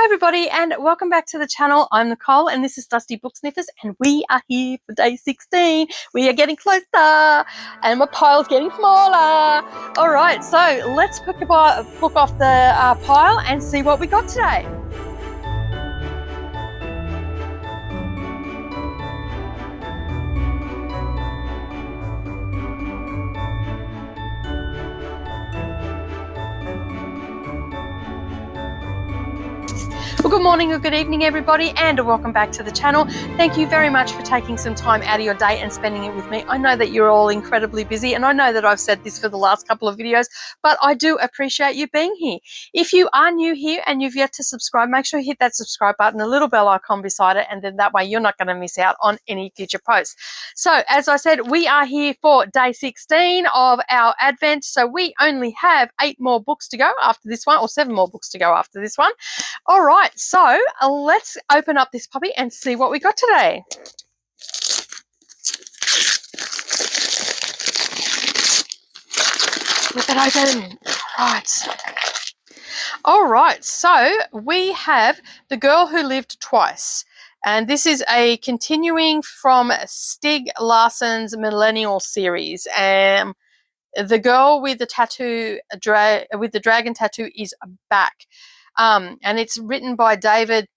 Hi everybody and welcome back to the channel. I'm Nicole and this is Dusty Book Sniffers and we are here for day 16. We are getting closer and my pile's getting smaller. Alright, so let's pick a book off the pile and see what we got today. Well, good morning or good evening everybody and welcome back to the channel. Thank you very much for taking some time out of your day and spending it with me. I know that you're all incredibly busy and I know that I've said this for the last couple of videos, but I do appreciate you being here. If you are new here and you've yet to subscribe, make sure you hit that subscribe button, a little bell icon beside it, and then that way you're not going to miss out on any future posts. So as I said, we are here for day 16 of our Advent. So we only have 8 more books to go after this one, or 7 more books to go after this one. All right, so let's open up this puppy and see what we got today. Rip it open. All right, so we have The Girl Who Lived Twice. And this is a continuing from Stieg Larsson's Millennial series. The girl with the tattoo, with the dragon tattoo, is back. And it's written by David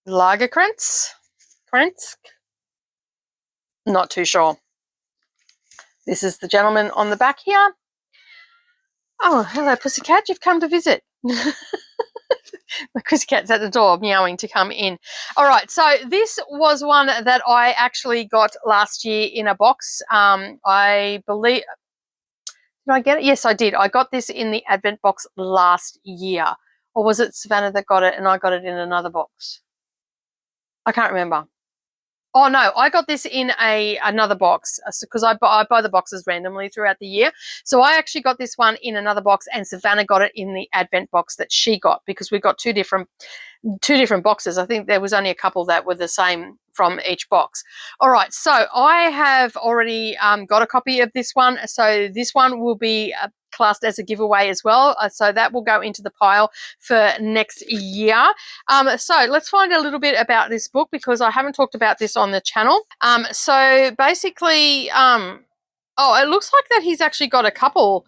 Lagerkrantz. Not too sure. This is the gentleman on the back here. Oh, hello, pussycat. You've come to visit. The pussycat's at the door meowing to come in. All right, so this was one that I actually got last year in a box. I believe... Did I get it? Yes, I did. I got this in the Advent box last year. Or was it Savannah that got it and I got it in another box? I can't remember. Oh, no, I got this in another box because I buy the boxes randomly throughout the year. So I actually got this one in another box and Savannah got it in the Advent box that she got because we got two different boxes. I think there was only a couple that were the same from each box. All right, so I have already got a copy of this one. So this one will be classed as a giveaway as well. So that will go into the pile for next year. So let's find a little bit about this book because I haven't talked about this on the channel. So basically, oh, it looks like that he's actually got a couple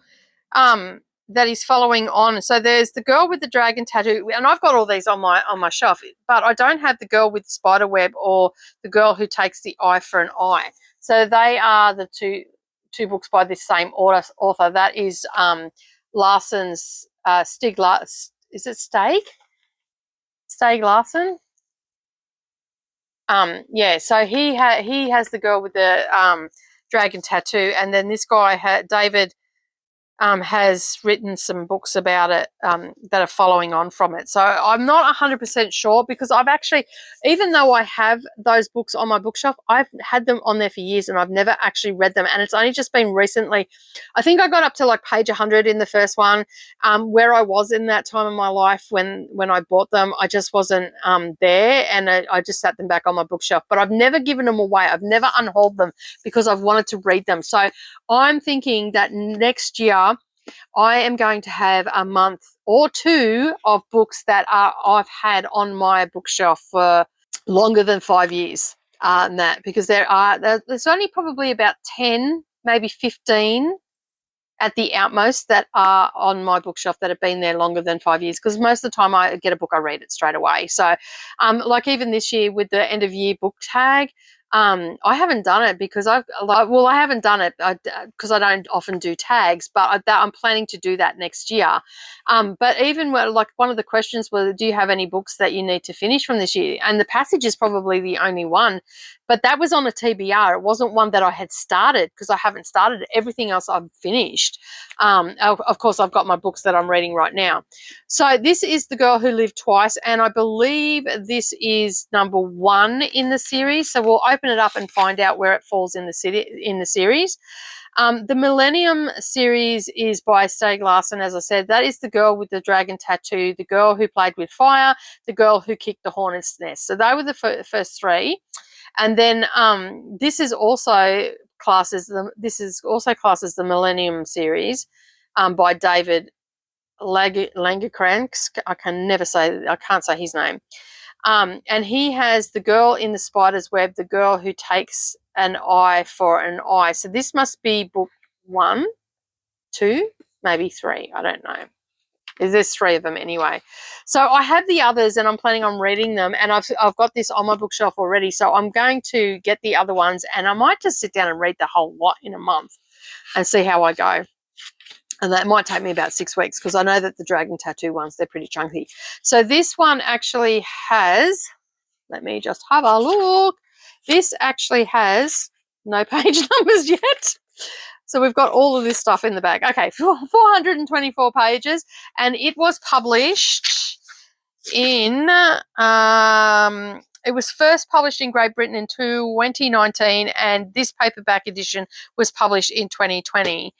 that he's following on. So there's The Girl with the Dragon Tattoo, and I've got all these on my shelf, but I don't have The Girl with the Spider Web or The Girl Who Takes the Eye for an Eye. So they are the two books by this same author. That is Larsson's Stieg Larsson? Yeah, so he has The Girl with the Dragon Tattoo, and then this guy, David, has written some books about it that are following on from it. So I'm not 100% sure because I've actually, even though I have those books on my bookshelf, I've had them on there for years and I've never actually read them. And it's only just been recently. I think I got up to like page 100 in the first one. Where I was in that time of my life when I bought them, I just wasn't there, and I just sat them back on my bookshelf. But I've never given them away. I've never unhauled them because I've wanted to read them. So I'm thinking that next year I am going to have a month or two of books that I've had on my bookshelf for longer than 5 years, and that because there's only probably about 10, maybe 15 at the outmost that are on my bookshelf that have been there longer than 5 years, because most of the time I get a book, I read it straight away. So like even this year with the end of year book tag, I haven't done it because I haven't done it because I don't often do tags, but I'm planning to do that next year. But even like one of the questions was, do you have any books that you need to finish from this year? And The Passage is probably the only one, but that was on a TBR. It wasn't one that I had started because I haven't started it. Everything else I've finished. Of course, I've got my books that I'm reading right now. So this is The Girl Who Lived Twice, and I believe this is number 1 in the series. So we'll open it up and find out where it falls in the series. The Millennium series is by Stieg Larsson, as I said. That is The Girl with the Dragon Tattoo, The Girl Who Played with Fire, The Girl Who Kicked the Hornet's Nest. So they were the first 3. And then this is also classed as the Millennium series by David Langekransk. I can't say his name. And he has The Girl in the Spider's Web, The Girl Who Takes an Eye for an Eye. So this must be book 1, 2, maybe 3. I don't know. There's 3 of them anyway. So I have the others and I'm planning on reading them, and I've got this on my bookshelf already. So I'm going to get the other ones, and I might just sit down and read the whole lot in a month and see how I go. And that might take me about 6 weeks, because I know that the dragon tattoo ones, they're pretty chunky. So this one actually has, let me just have a look. This actually has no page numbers yet. So we've got all of this stuff in the bag. Okay, 424 pages, and it was published in, it was first published in Great Britain in 2019, and this paperback edition was published in 2020.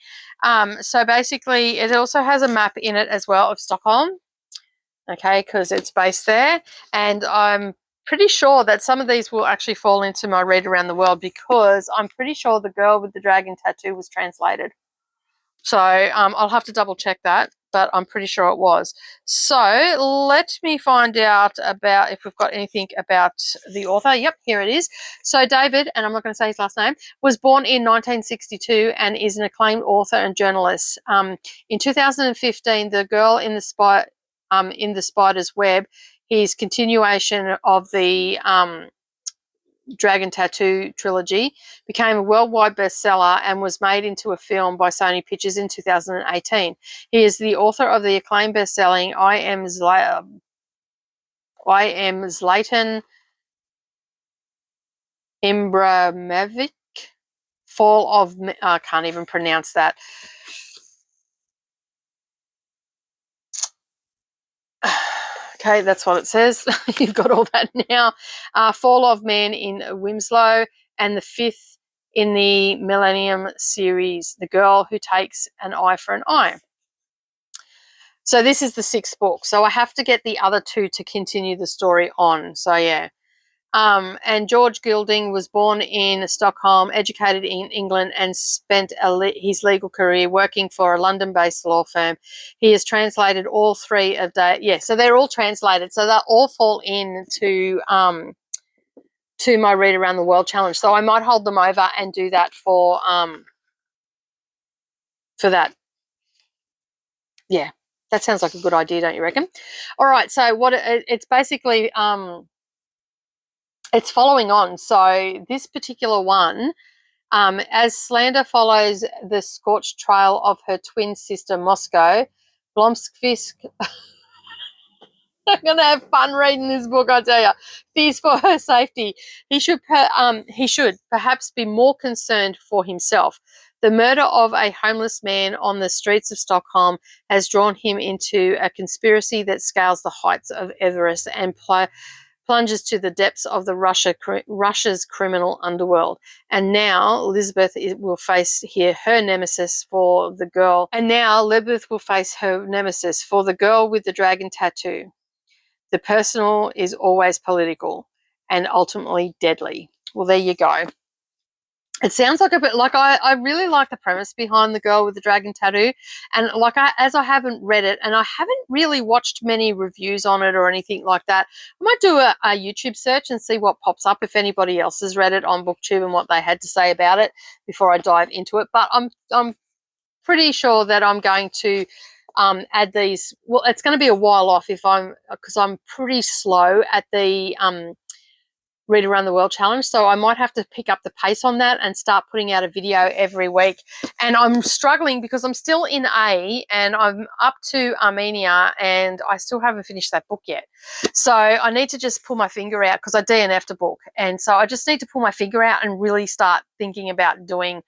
So basically, it also has a map in it as well of Stockholm, okay, because it's based there, and I'm pretty sure that some of these will actually fall into my Read Around the World, because I'm pretty sure The Girl with the Dragon Tattoo was translated. So I'll have to double check that, but I'm pretty sure it was. So let me find out about if we've got anything about the author. Yep, here it is. So David, and I'm not going to say his last name, was born in 1962 and is an acclaimed author and journalist. In 2015, The Girl in the Spider's Web, his continuation of the Dragon Tattoo trilogy, became a worldwide bestseller and was made into a film by Sony Pictures in 2018. He is the author of the acclaimed best-selling I Am Zlatan Ibrahimovic, Fall of... I can't even pronounce that. Okay, that's what it says. You've got all that now. Fall of Man in Winslow, and the 5th in the Millennium series, The Girl Who Takes an Eye for an Eye. So this is the 6th book. So I have to get the other 2 to continue the story on. So yeah. And George Gilding was born in Stockholm, educated in England, and spent his legal career working for a London-based law firm. He has translated all 3 of so they're all translated. So they'll all fall into to my Read Around the World challenge. So I might hold them over and do that for that. Yeah, that sounds like a good idea, don't you reckon? All right, so what it's basically it's following on. So this particular one, as Slander follows the scorched trail of her twin sister Moscow, Blomskvist. I'm going to have fun reading this book, I tell you. Fears for her safety. He should perhaps be more concerned for himself. The murder of a homeless man on the streets of Stockholm has drawn him into a conspiracy that scales the heights of Everest and plunges to the depths of Russia's criminal underworld. And now Elizabeth will face her nemesis for the girl. And now Elizabeth will face her nemesis for the girl with the dragon tattoo. The personal is always political and ultimately deadly. Well, there you go. It sounds like a bit like I really like the premise behind The Girl with the Dragon Tattoo, and as I haven't read it and I haven't really watched many reviews on it or anything like that, I might do a YouTube search and see what pops up if anybody else has read it on Booktube and what they had to say about it before I dive into it. But I'm pretty sure that I'm going to add these. Well, it's going to be a while off because I'm pretty slow at the Read Around the World challenge, so I might have to pick up the pace on that and start putting out a video every week. And I'm struggling because I'm still in A and I'm up to Armenia and I still haven't finished that book yet. So I need to just pull my finger out because I DNF'd a book, and so I just need to pull my finger out and really start thinking about doing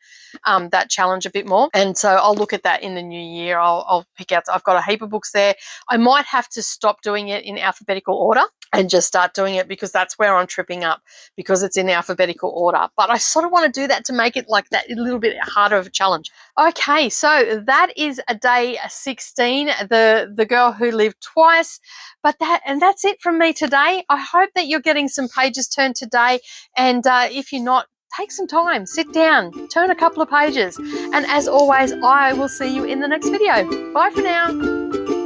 that challenge a bit more. And so I'll look at that in the new year. I'll pick out, I've got a heap of books there. I might have to stop doing it in alphabetical order and just start doing it because that's where I'm tripping up, because it's in alphabetical order. But I sort of want to do that to make it like that a little bit harder of a challenge. Okay, so that is a day 16, the girl who lived twice. But that's it from me today. I hope that you're getting some pages turned today, and if you're not, take some time, sit down, turn a couple of pages. And as always, I will see you in the next video. Bye for now.